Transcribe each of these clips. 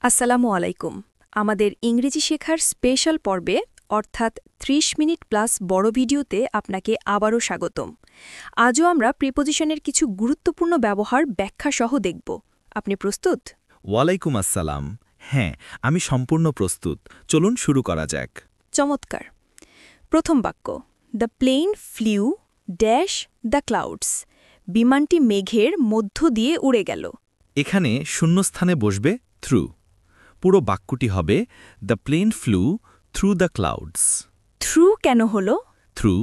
আসসালামু আলাইকুম। আমাদের ইংরেজি শেখার স্পেশাল পর্বে অর্থাৎ ৩০ মিনিট প্লাস বড় ভিডিওতে আপনাকে আবারও স্বাগতম। আজও আমরা প্রিপোজিশনের কিছু গুরুত্বপূর্ণ ব্যবহার ব্যাখ্যাসহ দেখব। আপনি প্রস্তুত? ওয়ালাইকুম আসসালাম। হ্যাঁ, আমি সম্পূর্ণ প্রস্তুত। চলুন শুরু করা যাক। চমৎকার। প্রথম বাক্য, the plane flew dash the clouds. বিমানটি মেঘের মধ্য দিয়ে উড়ে গেল। এখানে শূন্যস্থানে বসবে থ্রু। পুরো বাক্যটি হবে the plane flew through the clouds. Through কেন হলো? থ্রু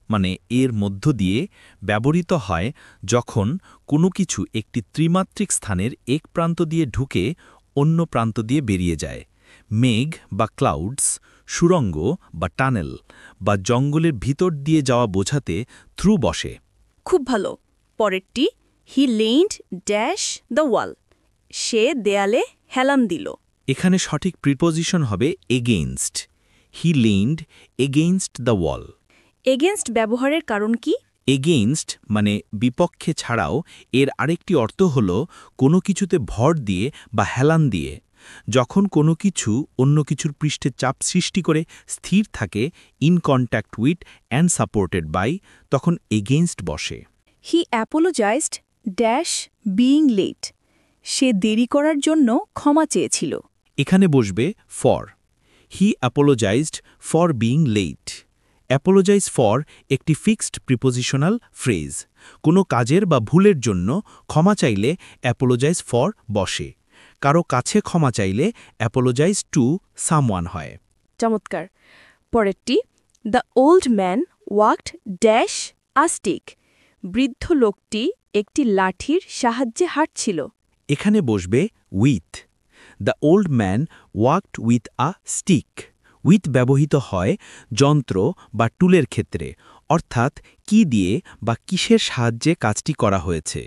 মানে এর মধ্য দিয়ে ব্যবহৃত হয় যখন কোনো কিছু একটি ত্রিমাত্রিক স্থানের এক প্রান্ত দিয়ে ঢুকে অন্য প্রান্ত দিয়ে বেরিয়ে যায়। মেঘ বা ক্লাউডস, সুড়ঙ্গ বা টানেল বা জঙ্গলের ভিতর দিয়ে যাওয়া বোঝাতে থ্রু বসে। খুব ভালো। পরেরটি, হি লেইন্ড ড্যাশ দ্য ওয়াল। সে দেয়ালে হেলান দিল। এখানে সঠিক প্রিপোজিশন হবে against. He leaned against the wall. Against ব্যবহারের কারণ কি? এগেইনস্ট মানে বিপক্ষে ছাড়াও এর আরেকটি অর্থ হল কোনো কিছুতে ভর দিয়ে বা হেলান দিয়ে। যখন কোনো কিছু অন্য কিছুর পৃষ্ঠে চাপ সৃষ্টি করে স্থির থাকে, in contact with and supported by, তখন এগেইনস্ট বসে। He apologised dash being late. সে দেরি করার জন্য ক্ষমা চেয়েছিল। এখানে বসবে for. He apologised for being late. Apologise for একটি ফিক্সড প্রিপোজিশনাল ফ্রেজ। কোনো কাজের বা ভুলের জন্য ক্ষমা চাইলে অ্যাপোলোজাইজ ফর বসে। কারো কাছে ক্ষমা চাইলে অ্যাপোলোজাইজ টু সামওয়ান হয়। চমৎকার। পরেরটি, the old man walked dash a stick. বৃদ্ধ লোকটি একটি লাঠির সাহায্যে হাঁটছিল। এখানে বসবে with. The old man walked with a stick. With ব্যবহৃত হয় যন্ত্র বা টুলের ক্ষেত্রে, অর্থাৎ কি দিয়ে বা কিসের সাহায্যে কাজটি করা হয়েছে।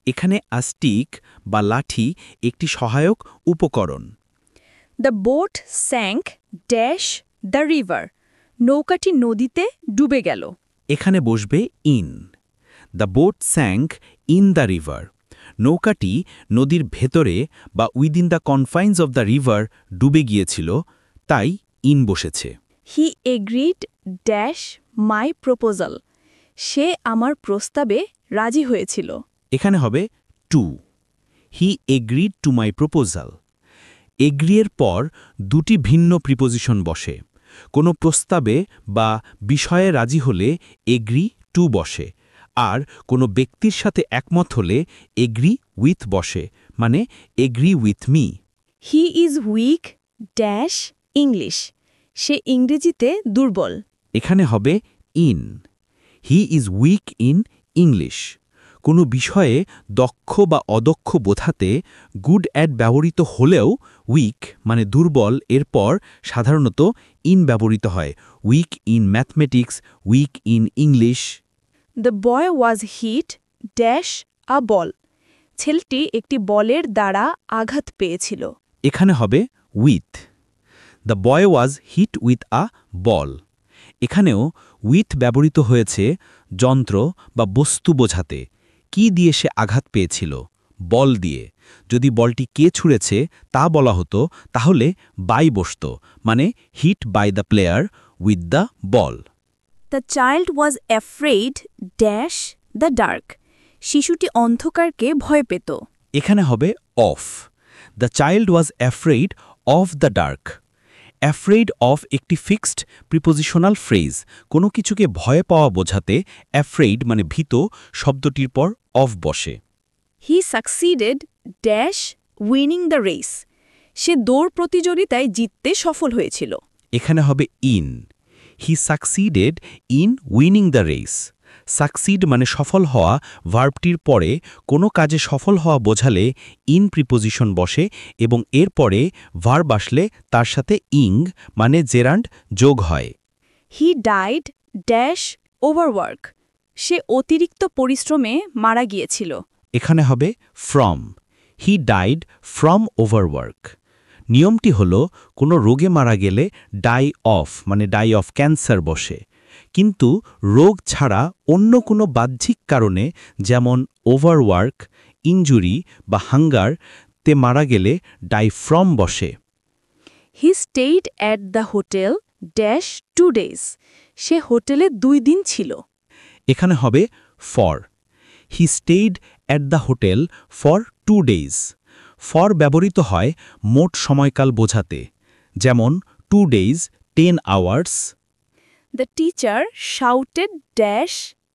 এখানে আ স্টিক বা লাঠি একটি সহায়ক উপকরণ। The boat sank dash the river. নৌকাটি নদীতে ডুবে গেল। এখানে বসবে in. The boat sank in the river. নৌকাটি নদীর ভেতরে বা within the confines of the river ডুবে গিয়েছিল, তাই ইন বসেছে। He agreed dash my proposal. সে আমার প্রস্তাবে রাজি হয়েছিল। এখানে হবে to. He agreed to my proposal. এগ্রিয়ের পর দুটি ভিন্ন প্রিপোজিশন বসে। কোনো প্রস্তাবে বা বিষয়ে রাজি হলে এগ্রি টু বসে, আর কোনো ব্যক্তির সাথে একমত হলে এগ্রি উইথ বসে, মানে agree with me. He is weak dash English. সে ইংরেজিতে দুর্বল। এখানে হবে in. He is weak in English. কোনো বিষয়ে দক্ষ বা অদক্ষ বোঝাতে গুড অ্যাট ব্যবহৃত হলেও উইক মানে দুর্বল এরপর সাধারণত ইন ব্যবহৃত হয়। Weak in mathematics, weak in English. The boy was hit dash a ball. ছেলেটি একটি বলের দ্বারা আঘাত পেয়েছিল। এখানে হবে with. The boy was hit with a ball. এখানেও উইথ ব্যবহৃত হয়েছে যন্ত্র বা বস্তু বোঝাতে। কি দিয়ে সে আঘাত পেয়েছিল? বল দিয়ে। যদি বলটি কে ছুঁড়েছে তা বলা হতো তাহলে বাই বসত, মানে hit by the player with the ball. The child was afraid dash the dark. শিশুটি অন্ধকারকে ভয় পেত। এখানে হবে of. The child was afraid of the dark. Afraid of একটি ফিক্সড প্রিপোজিশনাল ফ্রেজ। কোনো কিছুকে ভয় পাওয়া বোঝাতে অ্যাফ্রেইড মানে ভীত শব্দটির পর অফ বসে। He succeeded dash winning the race. সে দৌড় প্রতিযোগিতায় জিততে সফল হয়েছিল। এখানে হবে in. He succeeded in winning the race. Succeed মানে সফল হওয়া, ভার্বটির পরে কোনো কাজে সফল হওয়া বোঝালে ইন প্রিপোজিশন বসে এবং এরপরে ভার্ব আসলে তার সাথে ইং মানে জেরান্ড যোগ হয়। He died dash overwork. সে অতিরিক্ত পরিশ্রমে মারা গিয়েছিল। এখানে হবে from. He died from overwork. নিয়মটি হল কোনো রোগে মারা গেলে ডাই অফ মানে ডাই অফ ক্যান্সার বসে, কিন্তু রোগ ছাড়া অন্য কোনো বাহ্যিক কারণে যেমন ওভারওয়ার্ক, ইনজুরি বা হাঙ্গার, তে মারা গেলে ডাই ফ্রম বসে। He stayed at the hotel dash 2 days। সে হোটেলে 2 দিন ছিল। এখানে হবে for. He stayed at the hotel for 2 days। For ব্যবহৃত হয় মোট সময়কাল বোঝাতে, যেমন 2 days 10 hours। The teacher shouted dash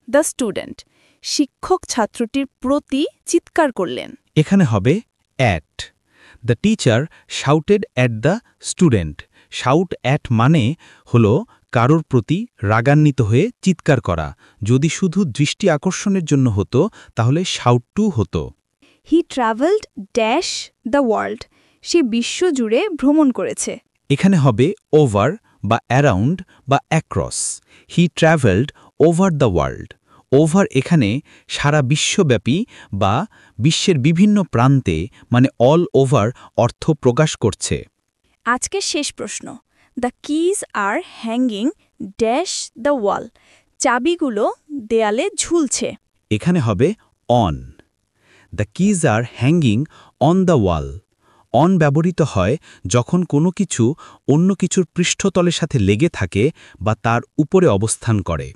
the student. শিক্ষক ছাত্রটির প্রতি চিৎকার করলেন। এখানে হবে at. The teacher shouted at the student. Shout at মানে হল কারোর প্রতি রাগান্বিত হয়ে চিৎকার করা। যদি শুধু দৃষ্টি আকর্ষণের জন্য হতো তাহলে শাউট টু হতো। হি ট্রাভেলড ড্যাশ দ্য ওয়ার্ল্ড। সে বিশ্বজুড়ে ভ্রমণ করেছে। এখানে হবে ওভার বা অ্যারাউন্ড বা across. He travelled over the world. Over এখানে সারা বিশ্বব্যাপী বা বিশ্বের বিভিন্ন প্রান্তে মানে অল ওভার অর্থ প্রকাশ করছে। আজকের শেষ প্রশ্ন। The keys are hanging dash the wall. চাবিগুলো দেয়ালে ঝুলছে। এখানে হবে on. The keys are hanging on the wall. On ব্যবহৃত হয় যখন কোনো কিছু অন্য কিছুর পৃষ্ঠতলের সাথে লেগে থাকে বা তার উপরে অবস্থান করে।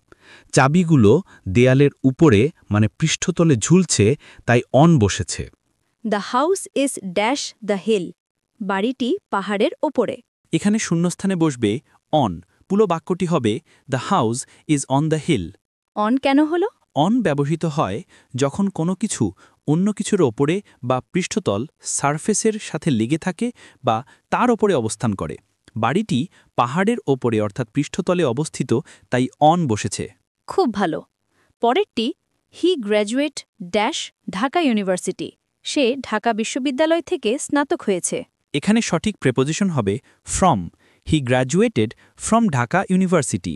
চাবিগুলো দেয়ালের উপরে মানে পৃষ্ঠতলে ঝুলছে, তাই অন বসেছে। The house is dash the hill. বাড়িটি পাহাড়ের ওপরে। এখানে শূন্যস্থানে বসবে অন। পুরো বাক্যটি হবে the house is on the hill. On কেন হলো? অন ব্যবহৃত হয় যখন কোনো কিছু অন্য কিছুর ওপরে বা পৃষ্ঠতল সারফেসের সাথে লেগে থাকে বা তার ওপরে অবস্থান করে। বাড়িটি পাহাড়ের ওপরে অর্থাৎ পৃষ্ঠতলে অবস্থিত, তাই অন বসেছে। খুব ভালো। পরেরটি হি গ্র্যাজুয়েট ড্যাশ ঢাকা ইউনিভার্সিটি। সে ঢাকা বিশ্ববিদ্যালয় থেকে স্নাতক হয়েছে। এখানে সঠিক প্রেপোজিশন হবে from. He graduated from Dhaka university.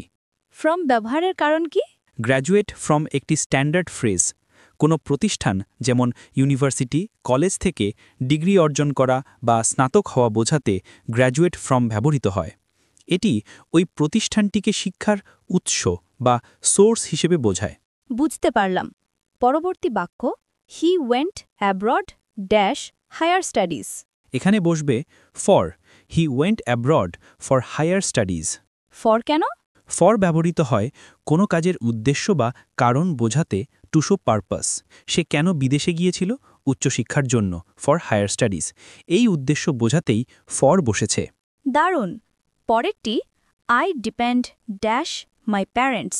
From ব্যবহারের কারণ কি? গ্র্যাজুয়েট ফ্রম একটি স্ট্যান্ডার্ড ফ্রেজ। কোনো প্রতিষ্ঠান যেমন ইউনিভার্সিটি, কলেজ থেকে ডিগ্রি অর্জন করা বা স্নাতক হওয়া বোঝাতে গ্র্যাজুয়েট ফ্রম ব্যবহৃত হয়। এটি ওই প্রতিষ্ঠানটিকে শিক্ষার উৎস বা সোর্স হিসেবে বোঝায়। বুঝতে পারলাম। পরবর্তী বাক্য he went abroad dash higher studies. এখানে বসবে for. He went abroad for higher studies. For কেন? ফর ব্যবহৃত হয় কোনো কাজের উদ্দেশ্য বা কারণ বোঝাতে টু শো পারপাস। সে কেন বিদেশে গিয়েছিল? উচ্চশিক্ষার জন্য, ফর হায়ার স্টাডিজ। এই উদ্দেশ্য বোঝাতেই ফর বসেছে। দারুণ। পরেরটি I depend dash my parents.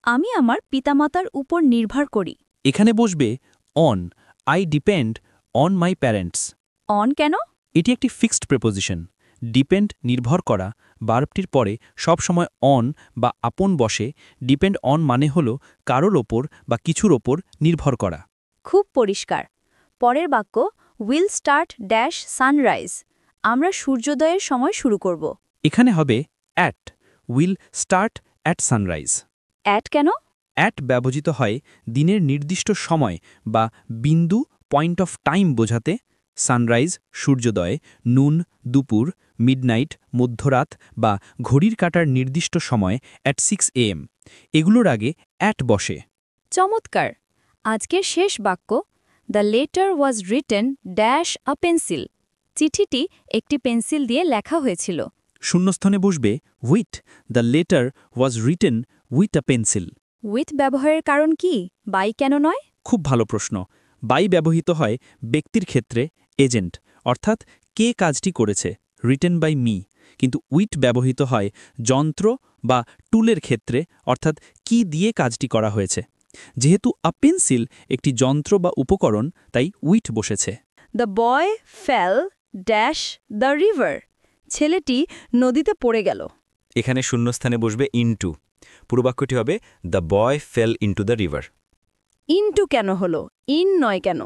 আমি আমার পিতামাতার উপর নির্ভর করি। এখানে বসবে on. I depend on my parents. On কেন? এটি একটি ফিক্সড প্রেপোজিশন। ডিপেন্ড নির্ভর করা ভার্বটির পরে সবসময় অন বা আপন বসে। ডিপেন্ড অন মানে হল কারোর ওপর বা কিছুর ওপর নির্ভর করা। খুব পরিষ্কার। পরের বাক্য উইল স্টার্ট ড্যাশ সানরাইজ। আমরা সূর্যোদয়ের সময় শুরু করব। এখানে হবে at. Will start at sunrise. At কেন? অ্যাট ব্যবহৃত হয় দিনের নির্দিষ্ট সময় বা বিন্দু পয়েন্ট অফ টাইম বোঝাতে। সানরাইজ সূর্যোদয়, নুন দুপুর, মিডনাইট মধ্যরাত বা ঘড়ির কাঁটার নির্দিষ্ট সময় অ্যাট 6 AM। এগুলোর আগে অ্যাট বসে। চমৎকার। আজকের শেষ বাক্য the letter was written dash a pencil. চিঠিটি একটি পেন্সিল দিয়ে লেখা হয়েছিল। শূন্যস্থানে বসবে with. The letter was written with a pencil. With ব্যবহারের কারণ কি? বাই কেন নয়? খুব ভালো প্রশ্ন। বাই ব্যবহৃত হয় ব্যক্তির ক্ষেত্রে এজেন্ট, অর্থাৎ কে কাজটি করেছে, রিটেন বাই মি। কিন্তু উইথ ব্যবহৃত হয় যন্ত্র বা টুলের ক্ষেত্রে, অর্থাৎ কি দিয়ে কাজটি করা হয়েছে। যেহেতু আ পেন্সিল একটি যন্ত্র বা উপকরণ, তাই উইথ বসেছে। The boy fail dash the river. ছেলেটি নদীতে পড়ে গেল। এখানে শূন্যস্থানে বসবে ইনটু। পুরো বাক্যটি হবে the boy fail into the river. Into কেন হলো? ইন নয় কেন?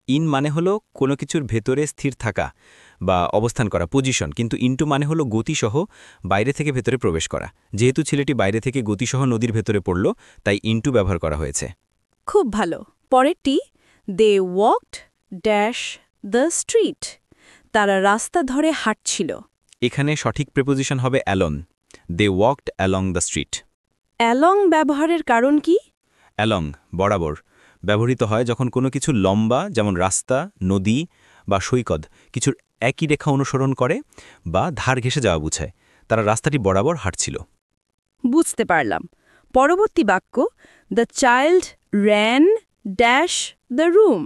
ইন মানে হলো কোনো কিছুর ভেতরে স্থির থাকা বা অবস্থান করা, পজিশন, কিন্তু ইনটু মানে হলো গতিসহ বাইরে থেকে ভেতরে প্রবেশ করা। যেহেতু ছেলেটি বাইরে থেকে গতিসহ নদীর ভেতরে পড়ল, তাই ইনটু ব্যবহার করা হয়েছে। খুব ভালো। পরেরটি they walked dash the street. তারা রাস্তা ধরে হাঁটছিল। এখানে সঠিক প্রেপোজিশন হবে along. They walked along the street. Along ব্যবহারের কারণ কি? অ্যালং বরাবর ব্যবহৃত হয় যখন কোনো কিছু লম্বা, যেমন রাস্তা, নদী বা সৈকত কিছুর একই রেখা অনুসরণ করে বা ধার ঘেঁষে যাওয়া বুঝায়। তারা রাস্তাটি বরাবর হাঁটছিল। বুঝতে পারলাম। পরবর্তী বাক্য the child ran dash the room.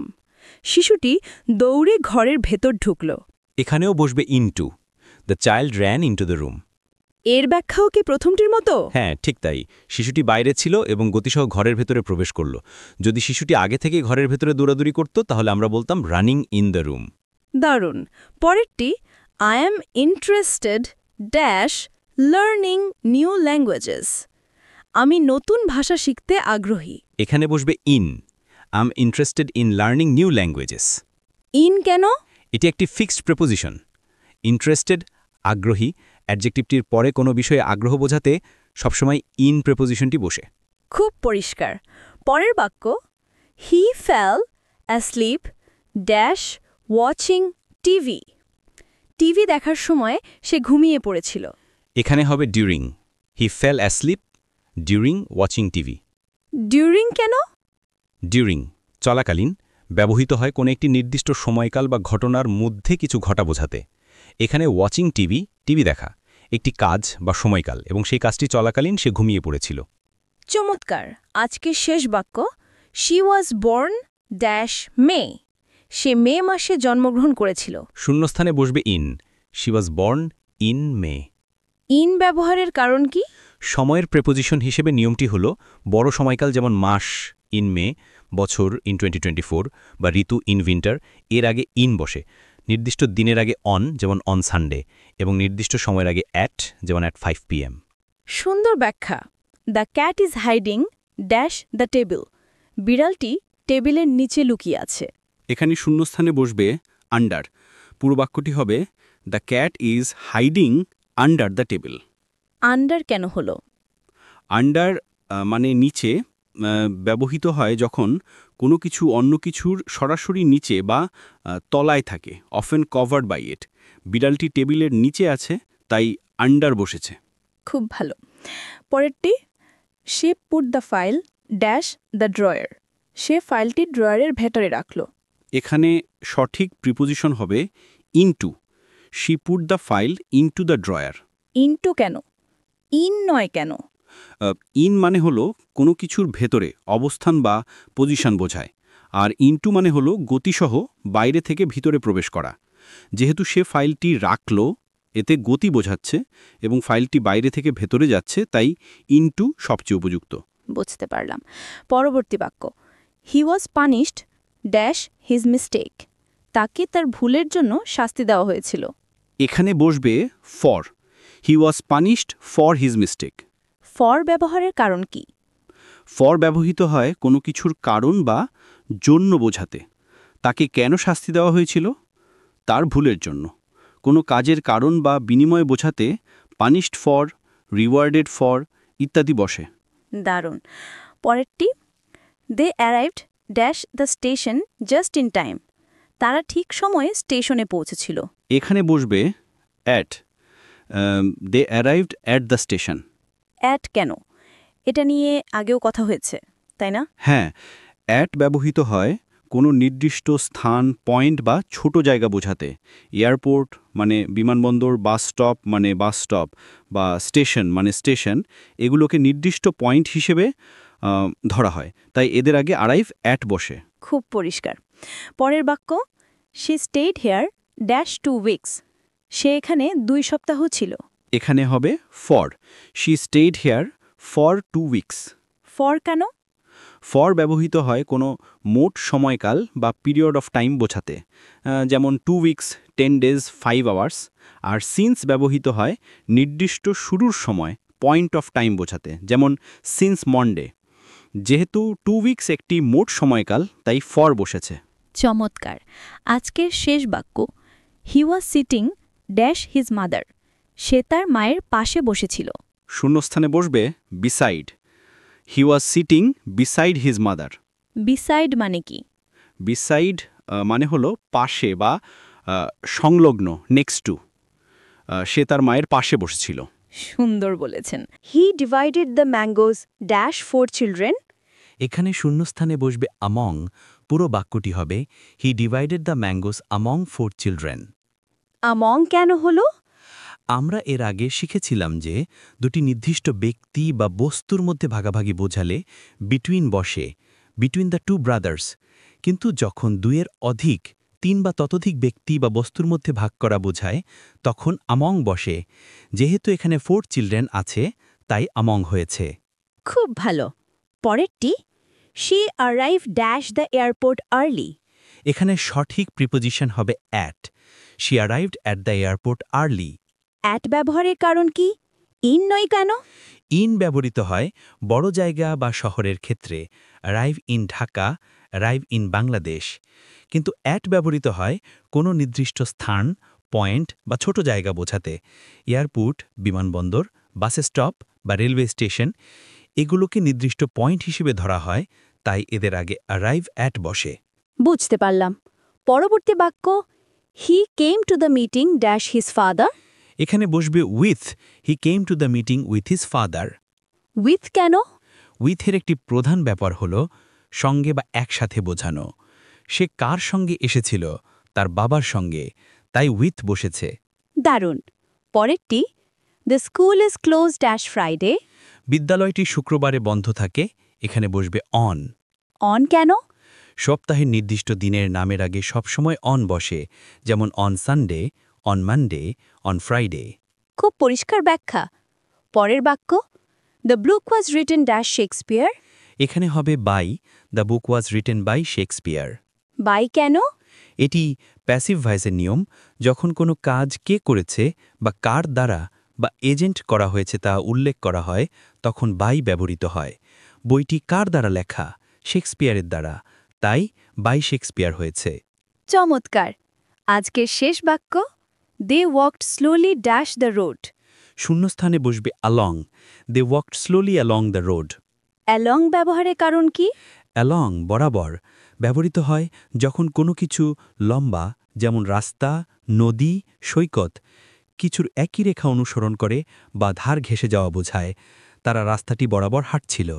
শিশুটি দৌড়ে ঘরের ভেতর ঢুকল। এখানেও বসবে into. The child ran into the room. এর ব্যাখ্যাও কি প্রথমটির মতো? হ্যাঁ, ঠিক তাই। শিশুটি বাইরে ছিল এবং গতিসহ ঘরের ভেতরে প্রবেশ করল। যদি শিশুটি আগে থেকে ঘরের ভেতরে দৌড়াদৌড়ি করত তাহলে আমরা বলতাম রানিং ইন দ্য রুম। দারুণ। পরেরটি I am interested dash learning new languages. আমি নতুন ভাষা শিখতে আগ্রহী। এখানে বসবে in. I am interested in learning new languages. In কেন? এটি একটি ফিক্সড প্রিপোজিশন। ইন্টারেস্টেড আগ্রহী, অ্যাডজেক্টিভটির পরে কোনো বিষয়ে আগ্রহ বোঝাতে সবসময় ইন প্রিপোজিশনটি বসে। খুব পরিষ্কার। পরের বাক্য he fell asleep dash watching TV. TV দেখার সময় সে ঘুমিয়ে পড়েছিল। এখানে হবে during. He fell asleep during watching TV. During কেন? ডিউরিং চলাকালীন ব্যবহৃত হয় কোনো একটি নির্দিষ্ট সময়কাল বা ঘটনার মধ্যে কিছু ঘটা বোঝাতে। এখানে ওয়াচিং টিভি দেখা একটি কাজ বা সময়কাল এবং সেই কাজটি চলাকালীন সে ঘুমিয়ে পড়েছিল। চমৎকার। আজকের শেষ বাক্য শি ওয়াজ বর্ন ড্যাশ মে। সে মে মাসে জন্মগ্রহণ করেছিল। শূন্যস্থানে বসবে in. She was born in May. In ব্যবহারের কারণ কি? সময়ের প্রেপোজিশন হিসেবে নিয়মটি হল বড় সময়কাল যেমন মাস ইন মে, বছর ইন 2024 বা ঋতু ইন উইন্টার এর আগে ইন বসে। নির্দিষ্ট দিনের আগে অন যেমন অন সানডে এবং নির্দিষ্ট সময়ের আগে অ্যাট যেমন অ্যাট 5 PM। সুন্দর ব্যাখ্যা। The cat is hiding dash the table. বিড়ালটি টেবিলের নিচে লুকিয়ে আছে। এখানে শূন্যস্থানে বসবে আন্ডার। পুরো বাক্যটি হবে the cat is hiding under the table. Under কেন হলো? আন্ডার মানে নিচে ব্যবহৃত হয় যখন কোনো কিছু অন্য কিছুর সরাসরি নিচে বা তলায় থাকে, অফেন কভার্ড বাই ইট। বিড়ালটি টেবিলের নিচে আছে তাই আন্ডার বসেছে। খুব ভালো। পরেরটি she put the file dash the drawer. সে ফাইলটি ড্রয়ারের ভেতরে রাখল। এখানে সঠিক প্রিপোজিশন হবে into. She put the file into the drawer. Into কেন? ইন নয় কেন? ইন মানে হলো কোনো কিছুর ভেতরে অবস্থান বা পজিশন বোঝায়, আর ইনটু মানে হলো গতিসহ বাইরে থেকে ভিতরে প্রবেশ করা। যেহেতু সে ফাইলটি রাখল, এতে গতি বোঝাচ্ছে এবং ফাইলটি বাইরে থেকে ভেতরে যাচ্ছে, তাই ইনটু সবচেয়ে উপযুক্ত। বুঝতে পারলাম। পরবর্তী বাক্য he was punished dash his mistake. তাকে তার ভুলের জন্য শাস্তি দেওয়া হয়েছিল। এখানে বসবে for. He was punished for his mistake. For ব্যবহারের কারণ কি? ফর ব্যবহৃত হয় কোনো কিছুর কারণ বা জন্য বোঝাতে। তাকে কেন শাস্তি দেওয়া হয়েছিল? তার ভুলের জন্য। কোনো কাজের কারণ বা বিনিময় বোঝাতে পানিশড ফর, রিওয়ার্ডেড ফর ইত্যাদি বসে। দারুণ। পরেরটি they arrived dash the station just in time. তারা ঠিক সময়ে স্টেশনে পৌঁছেছিল। এখানে বসবে at. They arrived at the station. At কেন? এটা নিয়ে আগেও কথা হয়েছে, তাই না? হ্যাঁ, অ্যাট ব্যবহৃত হয় কোনো নির্দিষ্ট স্থান, পয়েন্ট বা ছোট জায়গা বোঝাতে। এয়ারপোর্ট মানে বিমানবন্দর, বাস স্টপ মানে বাস স্টপ, বা স্টেশন মানে স্টেশন, এগুলোকে নির্দিষ্ট পয়েন্ট হিসেবে ধরা হয়, তাই এদের আগে আরাইভ অ্যাট বসে। খুব পরিষ্কার। পরের বাক্য she stayed here dash 2 weeks. সে এখানে 2 সপ্তাহ ছিল। এখানে হবে for. She stayed here for 2 weeks. For কেন? ফর ব্যবহৃত হয় কোনো মোট সময়কাল বা পিরিয়ড অফ টাইম বোঝাতে, যেমন 2 উইকস, 10 ডেজ, 5 আওয়ার্স। আর সিন্স ব্যবহৃত হয় নির্দিষ্ট শুরুর সময়, পয়েন্ট অফ টাইম বোঝাতে, যেমন সিন্স মন্ডে। যেহেতু 2 উইকস একটি মোট সময়কাল, তাই ফর বসেছে। চমৎকার। আজকের শেষ বাক্য he was sitting dash his mother. সে তার মায়ের পাশে বসেছিল। শূন্যস্থানে বসবে beside. He was sitting beside his mother. Beside মানে কি? বিসাইড মানে হলো পাশে বা সংলগ্ন, নেক্সট টু। সে তার মায়ের পাশে বসেছিল। সুন্দর বলেছেন। He divided the mangoes dash 4 children. এখানে শূন্যস্থানে বসবে আমং পুরো বাক্যটি হবে he divided the mangoes among 4 children. Among কেন হলো? আমরা এর আগে শিখেছিলাম যে দুটি নির্দিষ্ট ব্যক্তি বা বস্তুর মধ্যে ভাগাভাগি বোঝালে বিটুইন বসে, বিটুইন দ্য টু ব্রাদার্স। কিন্তু যখন দুইয়ের অধিক, 3 বা ততোধিক ব্যক্তি বা বস্তুর মধ্যে ভাগ করা বোঝায় তখন আমং বসে। যেহেতু এখানে 4 চিলড্রেন আছে তাই আমং হয়েছে। খুব ভালো। পরেরটি, she arrive dash the airport early. এখানে সঠিক প্রিপোজিশন হবে at. She arrived at the airport early. At ব্যবহারের কারণ কি? ইন নয় কেন? ইন ব্যবহৃত হয় বড় জায়গা বা শহরের ক্ষেত্রে, arrive in Dhaka, arrive in Bangladesh. কিন্তু অ্যাট ব্যবহৃত হয় কোনো নির্দিষ্ট স্থান, পয়েন্ট বা ছোট জায়গা বোঝাতে। এয়ারপোর্ট, বিমানবন্দর, বাস স্টপ বা রেলওয়ে স্টেশন এগুলোকে নির্দিষ্ট পয়েন্ট হিসেবে ধরা হয়, তাই এদের আগে অ্যারাইভ অ্যাট বসে। বুঝতে পারলাম। পরবর্তী বাক্য, he came to the meeting dash his father. এখানে বসবে with. He came to the meeting with his father. With কেন? উইথের একটি প্রধান ব্যাপার হল সঙ্গে বা একসাথে বোঝানো। সে কার সঙ্গে এসেছিল? তার বাবার সঙ্গে, তাই উইথ বসেছে। দারুণ। পরেরটি, the school is close dash Friday. বিদ্যালয়টি শুক্রবারে বন্ধ থাকে, এখানে বসবে অন। অন কেন? সপ্তাহের নির্দিষ্ট দিনের নামের আগে সবসময় অন বসে, যেমন on Sunday, on Monday, on Friday. খুব পরিষ্কার ব্যাখ্যা। পরের বাক্য, the book was written dash Shakespeare. এখানে হবে by. The book was written by Shakespeare. By কেন? এটি প্যাসিভ ভয়েসের নিয়ম। যখন কোনো কাজ কে করেছে বা কার দ্বারা বা এজেন্ট করা হয়েছে তা উল্লেখ করা হয় তখন বাই ব্যবহৃত হয়। বইটি কার দ্বারা লেখা? শেক্সপিয়ারের দ্বারা, তাই বাই শেক্সপিয়ার হয়েছে। চমৎকার। আজকের শেষ বাক্য, they walked slowly dash the road. শূন্যস্থানে বসবে along. They walked slowly along the road. Along ব্যবহারের কারণ কি? অ্যালং বরাবর ব্যবহৃত হয় যখন কোনো কিছু লম্বা, যেমন রাস্তা, নদী, সৈকত, কিছুর একই রেখা অনুসরণ করে বা ধার ঘেঁষে যাওয়া বোঝায়। তারা রাস্তাটি বরাবর হাঁটছিল।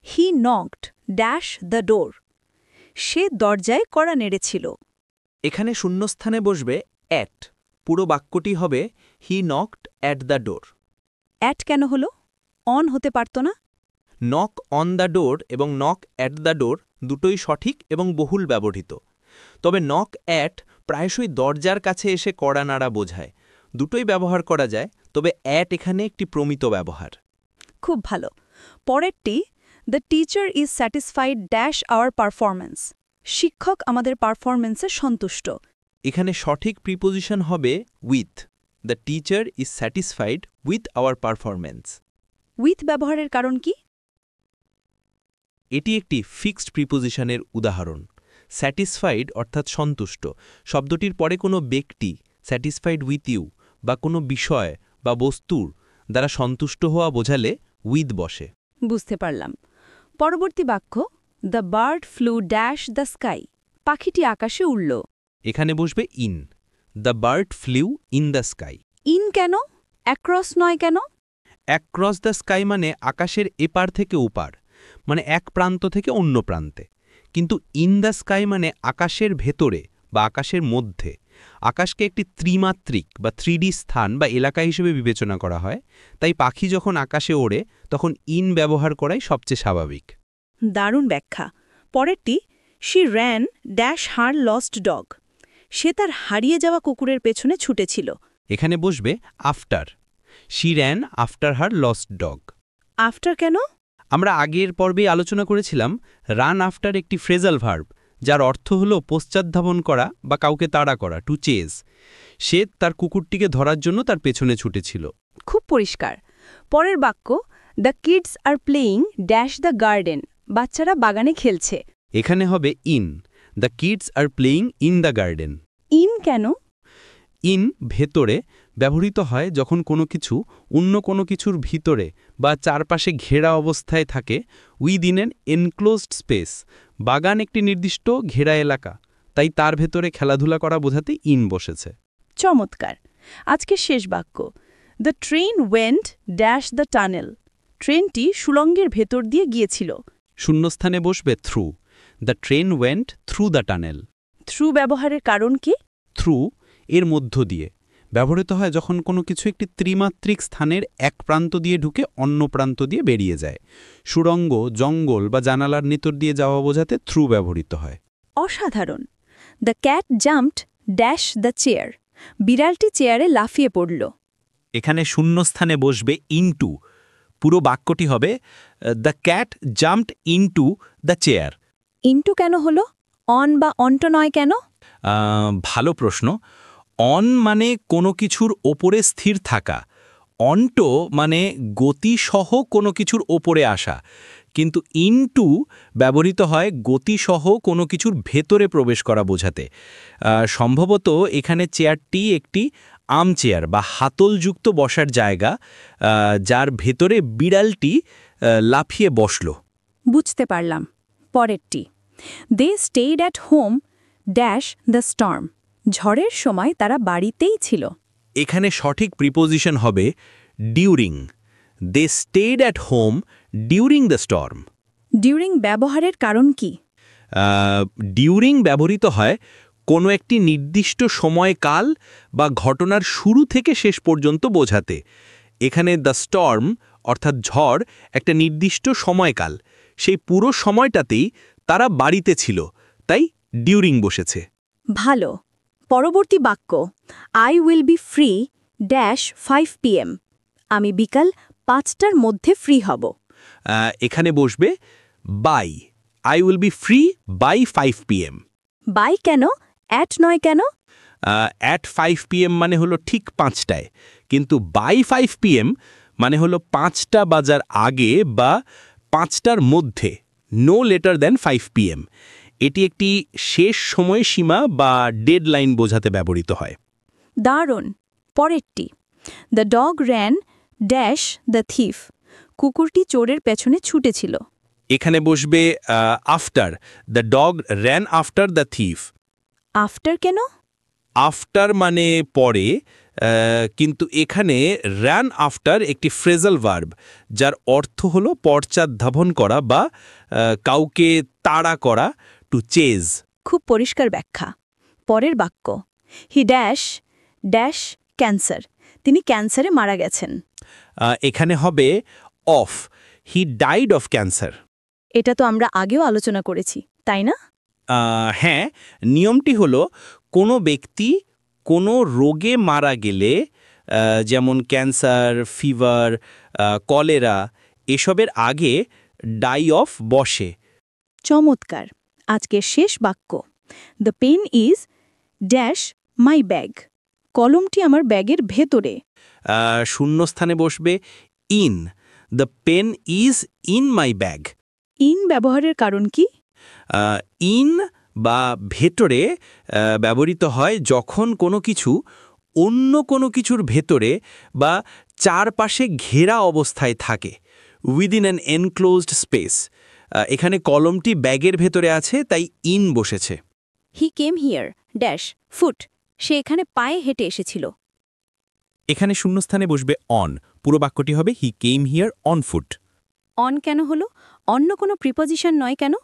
হি নকড ড্যাশ দ্য ডোর। সে দরজায় কড়া নেড়েছিল। এখানে শূন্যস্থানে বসবে অ্যাট। পুরো বাক্যটি হবে he knocked at the door. At কেন হলো? অন হতে পারত না? নক অন দ্য ডোর এবং নক অ্যাট দ্য ডোর দুটোই সঠিক এবং বহুল ব্যবহৃত। তবে নক অ্যাট প্রায়শই দরজার কাছে এসে কড়া নাড়া বোঝায়। দুটোই ব্যবহার করা যায়, তবে অ্যাট এখানে একটি প্রমিত ব্যবহার। খুব ভালো। পরেরটি, the teacher is satisfied dash our performance. শিক্ষক আমাদের পারফরম্যান্সে সন্তুষ্ট। এখানে সঠিক প্রিপোজিশন হবে with. The teacher is satisfied with our performance. With ব্যবহারের কারণ কি? এটি একটি ফিক্সড প্রিপোজিশনের উদাহরণ। স্যাটিসফাইড অর্থাৎ সন্তুষ্ট শব্দটির পরে কোনো ব্যক্তি, স্যাটিসফাইড উইথ ইউ, বা কোনো বিষয় বা বস্তুর দ্বারা সন্তুষ্ট হওয়া বোঝালে উইথ বসে। বুঝতে পারলাম। পরবর্তী বাক্য, the bird flew dash the sky. পাখিটি আকাশে উড়ল। এখানে বসবে in. The bird flew in the sky. In কেন? অ্যাক্রস নয় কেন? অ্যাক্রস দ্য স্কাই মানে আকাশের এপার থেকে ওপার, মানে এক প্রান্ত থেকে অন্য প্রান্তে। কিন্তু ইন দ্য স্কাই মানে আকাশের ভেতরে বা আকাশের মধ্যে। আকাশকে একটি ত্রিমাত্রিক বা 3D স্থান বা এলাকা হিসেবে বিবেচনা করা হয়, তাই পাখি যখন আকাশে ওড়ে তখন ইন ব্যবহার করাই সবচেয়ে স্বাভাবিক। দারুণ ব্যাখ্যা। পরেরটি, she ran dash her lost dog. সে তার হারিয়ে যাওয়া কুকুরের পেছনে ছুটেছিল। এখানে বসবে after. She ran after her lost dog. After কেন? আমরা আগের পর্বে আলোচনা করেছিলাম রান আফটার একটি ফ্রেজাল ভার্ব, যার অর্থ হল পশ্চাৎধাবন করা বা কাউকে তাড়া করা, টু চেজ। সে তার কুকুরটিকে ধরার জন্য তার পেছনে ছুটেছিল। খুব পরিষ্কার। পরের বাক্য, the kids are playing dash the garden. বাচ্চারা বাগানে খেলছে। এখানে হবে in. The kids are playing in the garden. In কেন? ইন ভেতরে ব্যবহৃত হয় যখন কোনো কিছু অন্য কোনো কিছুর ভিতরে বা চারপাশে ঘেরা অবস্থায় থাকে, উইদিন অ্যান এনক্লোজড স্পেস। বাগান একটি নির্দিষ্ট ঘেরা এলাকা, তাই তার ভেতরে খেলাধুলা করা বোঝাতে ইন বসেছে। চমৎকার। আজকের শেষ বাক্য, the train went dash the tunnel. ট্রেনটি সুড়ঙ্গের ভেতর দিয়ে গিয়েছিল। শূন্যস্থানে বসবে through. The train went through the tunnel. Through ব্যবহারের কারণ কি? থ্রু এর মধ্য দিয়ে ব্যবহৃত হয় যখন কোনো কিছু একটি ত্রিমাত্রিক স্থানের এক প্রান্ত দিয়ে ঢুকে অন্য প্রান্ত দিয়ে বেরিয়ে যায়। সুড়ঙ্গ, জঙ্গল বা জানালার নিতর দিয়ে যাওয়া বোঝাতে থ্রু ব্যবহৃত হয়। অসাধারণ। The cat jumped dash the chair. বিড়ালটি চেয়ারে লাফিয়ে পড়ল। এখানে শূন্যস্থানে বসবে ইনটু। পুরো বাক্যটি হবে the cat jumped into the chair. Into কেন হলো? অন বা অন্ট নয় কেন? ভালো প্রশ্ন। অন মানে কোনো কিছুর ওপরে স্থির থাকা, অন্টো মানে গতিসহ কোনো কিছুর ওপরে আসা, কিন্তু ইনটু ব্যবহৃত হয় গতিসহ কোনো কিছুর ভেতরে প্রবেশ করা বোঝাতে। সম্ভবত এখানে চেয়ারটি একটি আর্মচেয়ার বা হাতলযুক্ত বসার জায়গা, যার ভেতরে বিড়ালটি লাফিয়ে বসল। বুঝতে পারলাম। পরেরটি, they stayed at home dash the storm. ঝড়ের সময় তারা বাড়িতেই ছিল। এখানে সঠিক প্রিপোজিশন হবে during. They stayed at home during the storm. During ব্যবহারের কারণ কি? ডিউরিং ব্যবহৃত হয় কোনো একটি নির্দিষ্ট সময়কাল বা ঘটনার শুরু থেকে শেষ পর্যন্ত বোঝাতে। এখানে দ্য স্টর্ম অর্থাৎ ঝড় একটা নির্দিষ্ট সময়কাল, সেই পুরো সময়টাতেই তারা বাড়িতে ছিল, তাই ডিউরিং বসেছে। ভালো। পরবর্তী বাক্য, I will be free dash 5 PM। আমি বিকাল 5টার মধ্যে ফ্রি হব। এখানে বসবে by. I will be free by 5 PM। By কেন? অ্যাট নয় কেন? অ্যাট 5 PM মানে হলো ঠিক 5টায়, কিন্তু বাই 5 PM মানে হলো 5টা বাজার আগে বা 5টার মধ্যে, নো লেটার দ্যান 5 PM। এটি একটি শেষ সময়সীমা বা ডেডলাইন বোঝাতে ব্যবহৃত হয়। দারুণ। পরেরটি, the dog ran dash the thief. কুকুরটি চোরের পেছনে ছুটেছিল। এখানে বসবে after. The dog ran after the thief. After কেন? আফটার মানে পরে, কিন্তু এখানে র্যান আফটার একটি ফ্রেজাল ভার্ব, যার অর্থ হলো পশ্চাদ্ধাবন করা বা কাউকে তাড়া করা, টু চেজ। খুব পরিষ্কার ব্যাখ্যা। পরের বাক্য, হি ড্যাশ ড্যাশ ক্যান্সার। তিনি ক্যান্সারে মারা গেছেন। এখানে হবে of. He died of cancer. এটা তো আমরা আগেও আলোচনা করেছি, তাই না? হ্যাঁ, নিয়মটি হলো কোনো ব্যক্তি কোনো রোগে মারা গেলে, যেমন ক্যান্সার, ফিভার, কলেরা, এসবের আগে ডাই অফ বসে। চমৎকার। আজকের শেষ বাক্য, the pen is dash my bag. কলমটি আমার ব্যাগের ভেতরে। শূন্যস্থানে বসবে in. The pen is in my bag. In ব্যবহারের কারণ কি? ইন বা ভেতরে ব্যবহৃত হয় যখন কোনো কিছু অন্য কোনো কিছুর ভেতরে বা চারপাশে ঘেরা অবস্থায় থাকে, উইদিন অ্যান এনক্লোজড স্পেস। এখানে কলমটি ব্যাগের ভেতরে আছে, তাই ইন বসেছে। হি কেম হিয়ার ড্যাশ ফুট। সে এখানে পায়ে হেঁটে এসেছিল। এখানে শূন্যস্থানে বসবে অন। পুরো বাক্যটি হবে he came here on foot. On কেন হলো? অন্য কোনো প্রিপোজিশন নয় কেন?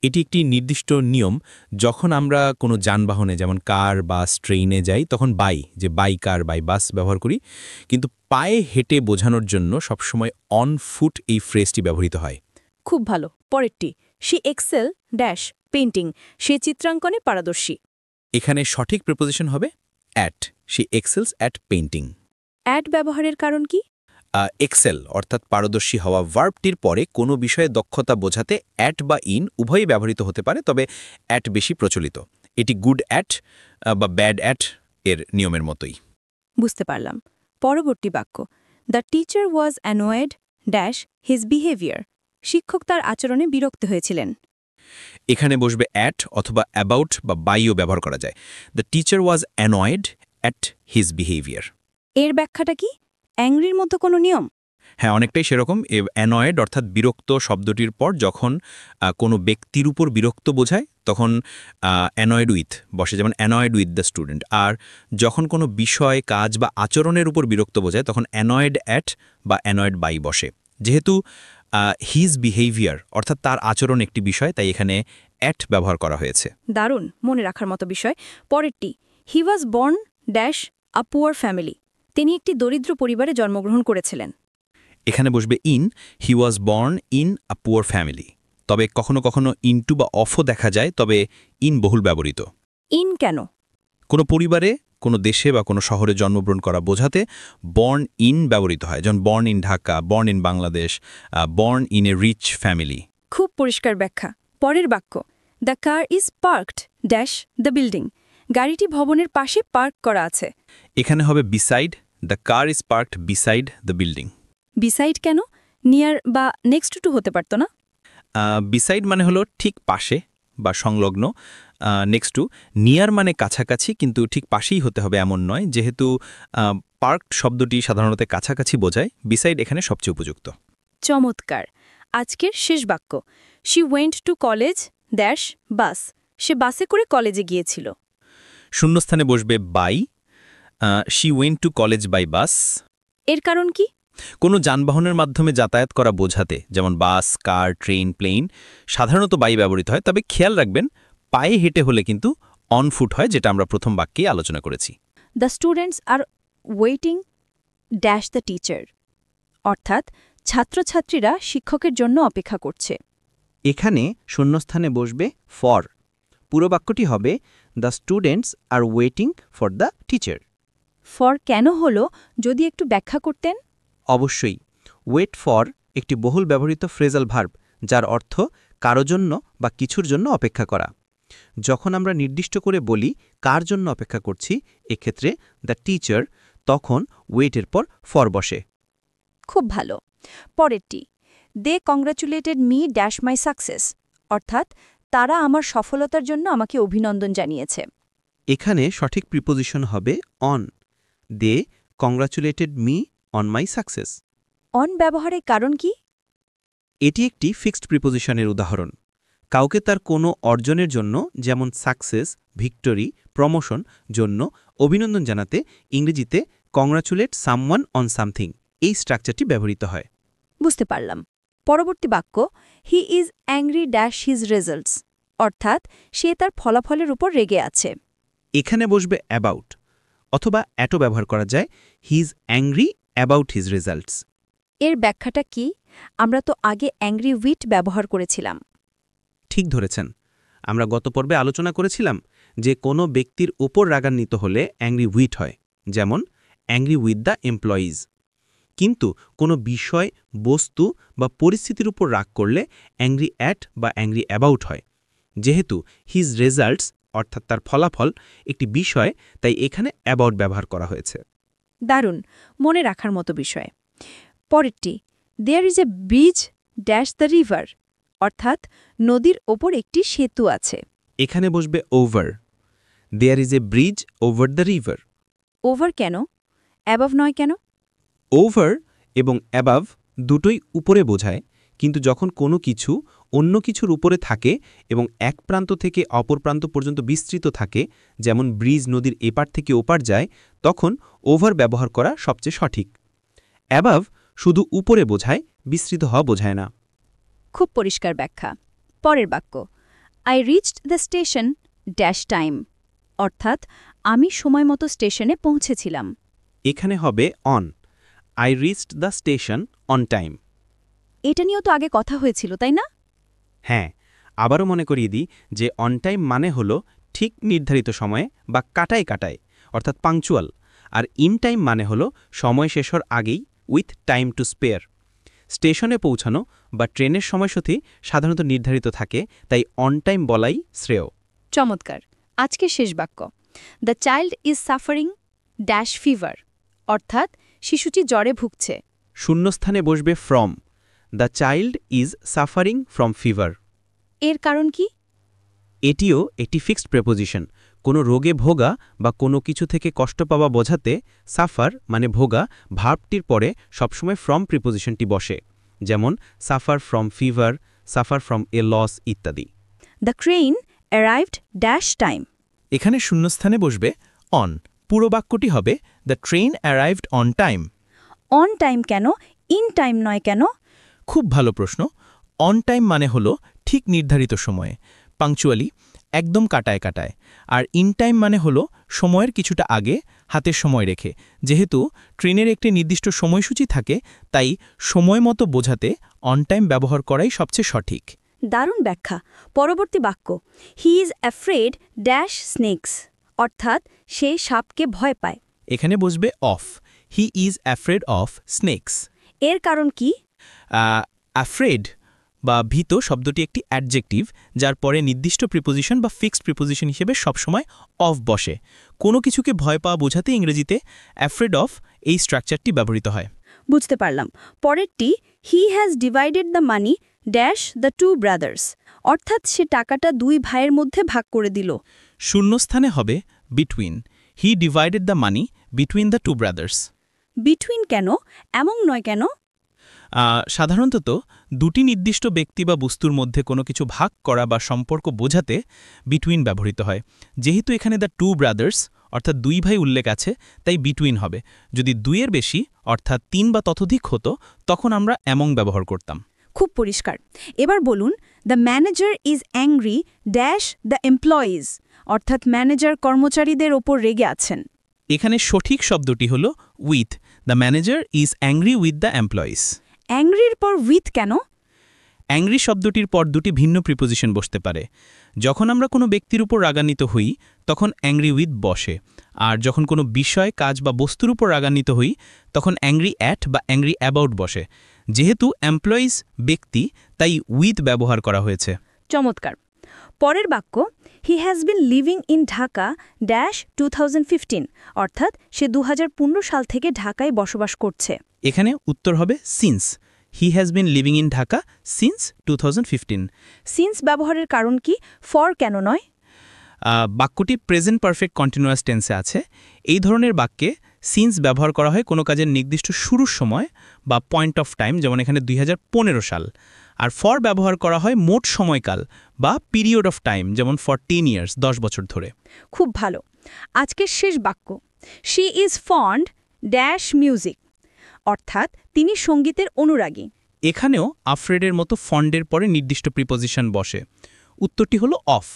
এটি একটি নির্দিষ্ট নিয়ম। যখন আমরা কোনো যানবাহনে যেমন কার, বাস, ট্রেনে যাই, তখন বাই, যে বাই কার, বাই বাস ব্যবহার করি, কিন্তু পায়ে হেঁটে বোঝানোর জন্য সবসময় অন ফুট এই ফ্রেজটি ব্যবহৃত হয়। খুব ভালো। পরেরটি, শি এক্সেল ড্যাশ পেইন্টিং। সে চিত্রাঙ্কনে পারদর্শী। এখানে সঠিক প্রিপোজিশন হবে at. She excels at painting. At ব্যবহারের কারণ কি? এক্সেল অর্থাৎ পারদর্শী হওয়া ভার্বটির পরে কোনো বিষয়ে দক্ষতা বোঝাতে অ্যাট বা ইন উভয়ই ব্যবহৃত হতে পারে, তবে অ্যাট বেশি প্রচলিত। এটি গুড অ্যাট বা ব্যাড অ্যাট এর নিয়মের মতোই। বুঝতে পারলাম। পরবর্তী বাক্য, the teacher was annoyed dash his behaviour. শিক্ষক তার আচরণে বিরক্ত হয়েছিলেন। এখানে বসবে অ্যাট অথবা অ্যাবাউট বা বাইও ব্যবহার করা যায়। The teacher was annoyed at his behaviour. এর ব্যাখ্যাটা কি? অ্যাংরির মতো কোনো নিয়ম? হ্যাঁ, অনেকটাই সেরকম। অ্যানয়েড অর্থাৎ বিরক্ত শব্দটির পর যখন কোনো ব্যক্তির উপর বিরক্ত বোঝায়, তখন অ্যানয়েড উইথ বসে, যেমন অ্যানয়েড উইথ দ্য স্টুডেন্ট। আর যখন কোনো বিষয়, কাজ বা আচরণের উপর বিরক্ত বোঝায়, তখন অ্যানয়েড অ্যাট বা অ্যানয়েড বাই বসে। যেহেতু হিজ বিহেভিয়ার অর্থাৎ তার আচরণ একটি বিষয়, তাই এখানে অ্যাট ব্যবহার করা হয়েছে। দারুণ, মনে রাখার মতো বিষয়। পরেরটি, he was born dash a poor family. তিনি একটি দরিদ্র পরিবারে জন্মগ্রহণ করেছিলেন। এখানে বসবে in, he was born in a poor family. তবে কখনো কখনো ইনটু বা অফও দেখা যায়, তবে ইন বহুল ব্যবহৃত। ইন কেন? কোনো পরিবারে, কোনো দেশে বা কোনো শহরে জন্মগ্রহণ করা বোঝাতে বর্ন ইন ব্যবহৃত হয়, যেমন born in Dhaka, born in Bangladesh, born in a rich family. খুব পরিষ্কার ব্যাখ্যা। পরের বাক্য, the car is parked dash the building. গাড়িটি ভবনের পাশে পার্ক করা আছে। এখানে হবে beside, the car is parked beside the building. Beside কেন? নিয়ার বা নেক্সট টু হতে পারত না? বিসাইড মানে হলো ঠিক পাশে বা সংলগ্ন, নেক্সট টু। নিয়ার মানে কাছাকাছি, কিন্তু ঠিক পাশেই হতে হবে এমন নয়, যেহেতু পার্ক শব্দটি সাধারণত কাছাকাছি বোঝায়, বিসাইড এখানে সবচেয়ে উপযুক্ত। চমৎকার। আজকের শেষ বাক্য, she went to college dash bus. সে বাসে করে কলেজে গিয়েছিল। শূন্যস্থানে বসবে by, she went to college by bus. এর কারণ কি? কোনো যানবাহনের মাধ্যমে যাতায়াত করা বোঝাতে, যেমন বাস, কার, ট্রেন, প্লেন, সাধারণত বাই ব্যবহৃত হয়। তবে খেয়াল রাখবেন, পায়ে হেঁটে হলে কিন্তু অন ফুট হয়, যেটা আমরা প্রথম বাক্যেই আলোচনা করেছি। The students are waiting dash the teacher. অর্থাৎ ছাত্রছাত্রীরা শিক্ষকের জন্য অপেক্ষা করছে। এখানে শূন্যস্থানে বসবে ফর। পুরো বাক্যটি হবে the students are waiting for the teacher. For কেন হলো, যদি একটু ব্যাখ্যা করতেন? অবশ্যই, ওয়েট ফর একটি বহুল ব্যবহৃত ফ্রেজাল ভার্ব, যার অর্থ কারো জন্য বা কিছুর জন্য অপেক্ষা করা। যখন আমরা নির্দিষ্ট করে বলি কার জন্য অপেক্ষা করছি, এক্ষেত্রে দ্য টিচার, তখন ওয়েটের পর ফর বসে। খুব ভালো। পরেরটি, they congratulated me dash my success. অর্থাৎ তারা আমার সফলতার জন্য আমাকে অভিনন্দন জানিয়েছে। এখানে সঠিক প্রিপোজিশন হবে on. They congratulated me on my success. On ব্যবহারের কারণ কি? এটি একটি ফিক্সড প্রিপোজিশনের উদাহরণ। কাউকে তার কোনো অর্জনের জন্য, যেমন সাকসেস, ভিক্টরি, প্রমোশন জন্য অভিনন্দন জানাতে ইংরেজিতে কংগ্রাচুলেট সামওয়ান অন সামথিং এই স্ট্রাকচারটি ব্যবহৃত হয়। বুঝতে পারলাম। পরবর্তী বাক্য, he is angry dash his results. অর্থাৎ সে তার ফলাফলের উপর রেগে আছে। এখানে বসবে অ্যাবাউট, অথবা অ্যাটো ব্যবহার করা যায়, he is angry about his results. এর ব্যাখ্যাটা কি? আমরা তো আগে অ্যাংরি উইথ ব্যবহার করেছিলাম। ঠিক ধরেছেন। আমরা গত পর্বে আলোচনা করেছিলাম যে কোনো ব্যক্তির ওপর রাগান্বিত হলে অ্যাংরি উইথ হয়, যেমন অ্যাংরি উইথ দ্য এমপ্লয়িজ। কিন্তু কোনো বিষয়, বস্তু বা পরিস্থিতির উপর রাগ করলে অ্যাংরি অ্যাট বা অ্যাংরি অ্যাবাউট হয়। যেহেতু হিজ রেজাল্টস অর্থাৎ তার ফলাফল একটি বিষয়, তাই এখানে অ্যাবাউট ব্যবহার করা হয়েছে। দারুণ, মনে রাখার মতো বিষয়। পরেরটি, there is a bridge dash the river. অর্থাৎ নদীর ওপর একটি সেতু আছে। এখানে বসবে over. There is a bridge over the river. Over কেন? অ্যাবভ নয় কেন? ওভার এবং অ্যাবাভ দুটোই উপরে বোঝায়, কিন্তু যখন কোনো কিছু অন্য কিছুর উপরে থাকে এবং এক প্রান্ত থেকে অপর প্রান্ত পর্যন্ত বিস্তৃত থাকে, যেমন ব্রিজ নদীর এপার থেকে ওপার যায়, তখন ওভার ব্যবহার করা সবচেয়ে সঠিক। অ্যাবাভ শুধু উপরে বোঝায়, বিস্তৃত হওয়া বোঝায় না। খুব পরিষ্কার ব্যাখ্যা। পরের বাক্য, I reached the station dash time. অর্থাৎ আমি সময়মতো স্টেশনে পৌঁছেছিলাম। এখানে হবে on. I reached the station on time. এটা নিয়েও তো আগে কথা হয়েছিল, তাই না? হ্যাঁ, আবারও মনে করিয়ে দিই যে অন টাইম মানে হল ঠিক নির্ধারিত সময়ে বা কাটায় কাটায়, অর্থাৎ পাংচুয়াল। আর ইন টাইম মানে হল সময় শেষ হওয়ার আগেই, উইথ টাইম টু স্পেয়ার। স্টেশনে পৌঁছানো বা ট্রেনের সময়সূচি সাধারণত নির্ধারিত থাকে, তাই অন টাইম বলাই শ্রেয়। চমৎকার। আজকের শেষ বাক্য, the child is suffering dash fever. অর্থাৎ শিশুটি জ্বরে ভুগছে। শূন্যস্থানে বসবে from. The child is suffering from fever. এর কারণ কি? এটিও একটি ফিক্সড প্রেপোজিশন। কোনো রোগে ভোগা বা কোনো কিছু থেকে কষ্ট পাওয়া বোঝাতে সাফার মানে ভোগা ভার্বটির পরে সবসময় ফ্রম প্রিপোজিশনটি বসে, যেমন suffer from fever, suffer from a loss ইত্যাদি। The train arrived dash time. এখানে শূন্যস্থানে বসবে অন। পুরো বাক্যটি হবে the train arrived on time. On time কেন? ইন টাইম নয় কেন? খুব ভালো প্রশ্ন। অন টাইম মানে হল ঠিক নির্ধারিত সময়ে। পাংচুয়ালি, একদম কাটায় কাটায়। আর ইন টাইম মানে হলো সময়ের কিছুটা আগে, হাতের সময় রেখে। যেহেতু ট্রেনের একটি নির্দিষ্ট সময়সূচি থাকে, তাই সময় মতো বোঝাতে অন টাইম ব্যবহার করাই সবচেয়ে সঠিক। দারুণ ব্যাখ্যা। পরবর্তী বাক্য, he is afraid dash snake's, অর্থাৎ সে সাপকে ভয় পায়। এখানে বসবে of. He is afraid of snake's. এর কারণ কি? অ্যাফ্রেড বা ভীত শব্দটি একটি অ্যাডজেক্টিভ, যার পরে নির্দিষ্ট প্রিপোজিশন বা ফিক্সড প্রিপোজিশন হিসেবে সবসময় অফ বসে। কোনো কিছুকে ভয় পাওয়া বোঝাতে ইংরেজিতে অ্যাফ্রেড অফ এই স্ট্রাকচারটি ব্যবহৃত হয়। বুঝতে পারলাম। পরেরটি, he has divided the money dash the two brothers, অর্থাৎ সে টাকাটা দুই ভাইয়ের মধ্যে ভাগ করে দিল। শূন্যস্থানে হবে between. He divided the money between the two brothers. Between কেন, এমন নয় কেন? সাধারণত দুটি নির্দিষ্ট ব্যক্তি বা বস্তুর মধ্যে কোনো কিছু ভাগ করা বা সম্পর্ক বোঝাতে বিটুইন ব্যবহৃত হয়। যেহেতু এখানে দ্য টু ব্রাদার্স অর্থাৎ দুই ভাই উল্লেখ আছে, তাই বিটুইন হবে। যদি দুইয়ের বেশি অর্থাৎ 3 বা ততোধিক হতো, তখন আমরা অ্যামং ব্যবহার করতাম। খুব পরিষ্কার। এবার বলুন, the manager is angry dash the employees, অর্থাৎ ম্যানেজার কর্মচারীদের ওপর রেগে আছেন। এখানে সঠিক শব্দটি হল with. The manager is angry with the employees. অ্যাংরির পর উইথ কেন? অ্যাংরি শব্দটির পর দুটি ভিন্ন প্রিপোজিশন বসতে পারে। যখন আমরা কোনো ব্যক্তির উপর রাগান্বিত হই, তখন অ্যাংরি উইথ বসে। আর যখন কোনো বিষয়, কাজ বা বস্তুর উপর রাগান্বিত হই, তখন অ্যাংরি অ্যাট বা অ্যাংরি অ্যাবাউট বসে। যেহেতু এমপ্লয়িজ ব্যক্তি, তাই উইথ ব্যবহার করা হয়েছে। চমৎকার। পরের বাক্য, he has been living in Dhaka dash 2015, অর্থাৎ সে 2015 সাল থেকে ঢাকায় বসবাস করছে। এখানে উত্তর হবে since. He has been living in Dhaka since 2015। Since ব্যবহারের কারণ কি, ফর কেন নয়? বাক্যটি প্রেজেন্ট পারফেক্ট কন্টিনিউয়াস টেন্সে আছে। এই ধরনের বাক্যে সিন্স ব্যবহার করা হয় কোনো কাজের নির্দিষ্ট শুরুর সময় বা পয়েন্ট অফ টাইম, যেমন এখানে 2015 সাল। আর ফর ব্যবহার করা হয় মোট সময়কাল বা পিরিয়ড অফ টাইম, যেমন ফর 10 ইয়ার্স, 10 বছর ধরে। খুব ভালো। আজকের শেষ বাক্য, she is fond dash music, অর্থাৎ তিনি সঙ্গীতের অনুরাগী। এখানেও আফ্রেডের মতো ফন্ডের পরে নির্দিষ্ট প্রিপোজিশন বসে। উত্তরটি হলো of.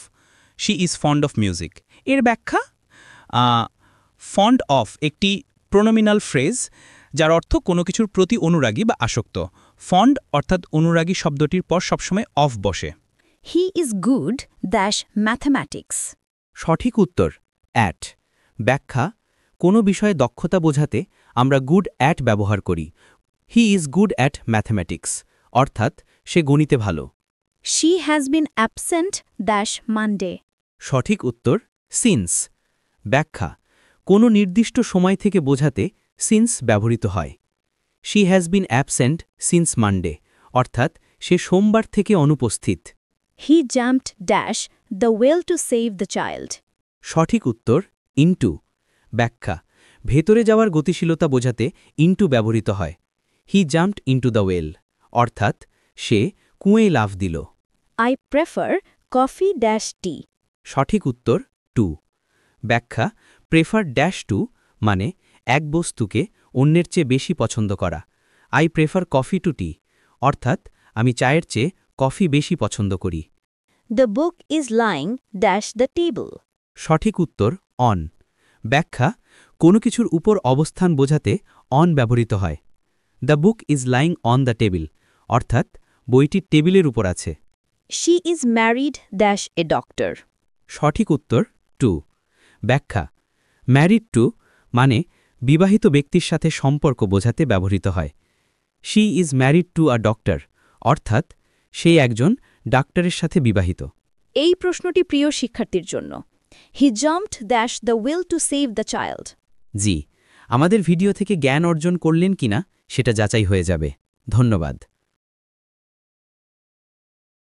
She is fond of music. এর ব্যাখ্যা, ফন্ড অফ একটি প্রোনোমিনাল ফ্রেজ, যার অর্থ কোনো কিছুর প্রতি অনুরাগী বা আসক্ত। ফন্ড অর্থাৎ অনুরাগী শব্দটির পর সবসময় অফ বসে। He is good dash mathematics. সঠিক উত্তর অ্যাট। ব্যাখ্যা, কোনো বিষয়ে দক্ষতা বোঝাতে আমরা গুড অ্যাট ব্যবহার করি। He is good at mathematics, অর্থাৎ সে গণিতে ভালো। She has been absent dash Monday. সঠিক উত্তর সিন্স। ব্যাখ্যা, কোনো নির্দিষ্ট সময় থেকে বোঝাতে সিন্স ব্যবহৃত হয়। She has been absent since Monday, অর্থাৎ সে সোমবার থেকে অনুপস্থিত। হি jumped dash the well to save the child. সঠিক উত্তর ইনটু। ব্যাখ্যা, ভেতরে যাওয়ার গতিশীলতা বোঝাতে ইনটু ব্যবহৃত হয়। He jumped into the well, অর্থাৎ সে কুঁয়ে লাফ দিল। আই প্রেফার কফি ড্যাশ টি। সঠিক উত্তর টু। ব্যাখ্যা, প্রেফার ড্যাশ টু মানে এক বস্তুকে অন্যের চেয়ে বেশি পছন্দ করা। আই প্রেফার কফি টু টি, অর্থাৎ আমি চায়ের চেয়ে কফি বেশি পছন্দ করি। The book is lying dash the table. সঠিক উত্তর অন। ব্যাখ্যা, কোনো কিছুর উপর অবস্থান বোঝাতে অন ব্যবহৃত হয়। The book is lying on the table, অর্থাৎ বইটি টেবিলের উপর আছে। She is married dash a doctor. সঠিক উত্তর টু। ব্যাখ্যা, ম্যারিড টু মানে বিবাহিত ব্যক্তির সাথে সম্পর্ক বোঝাতে ব্যবহৃত হয়। She is married to a doctor, অর্থাৎ সে একজন ডাক্তারের সাথে বিবাহিত। এই প্রশ্নটি প্রিয় শিক্ষার্থীর জন্য। He jumped dash the well to save the child. জি, আমাদের ভিডিও থেকে জ্ঞান অর্জন করলেন কিনা সেটা যাচাই হয়ে যাবে। ধন্যবাদ।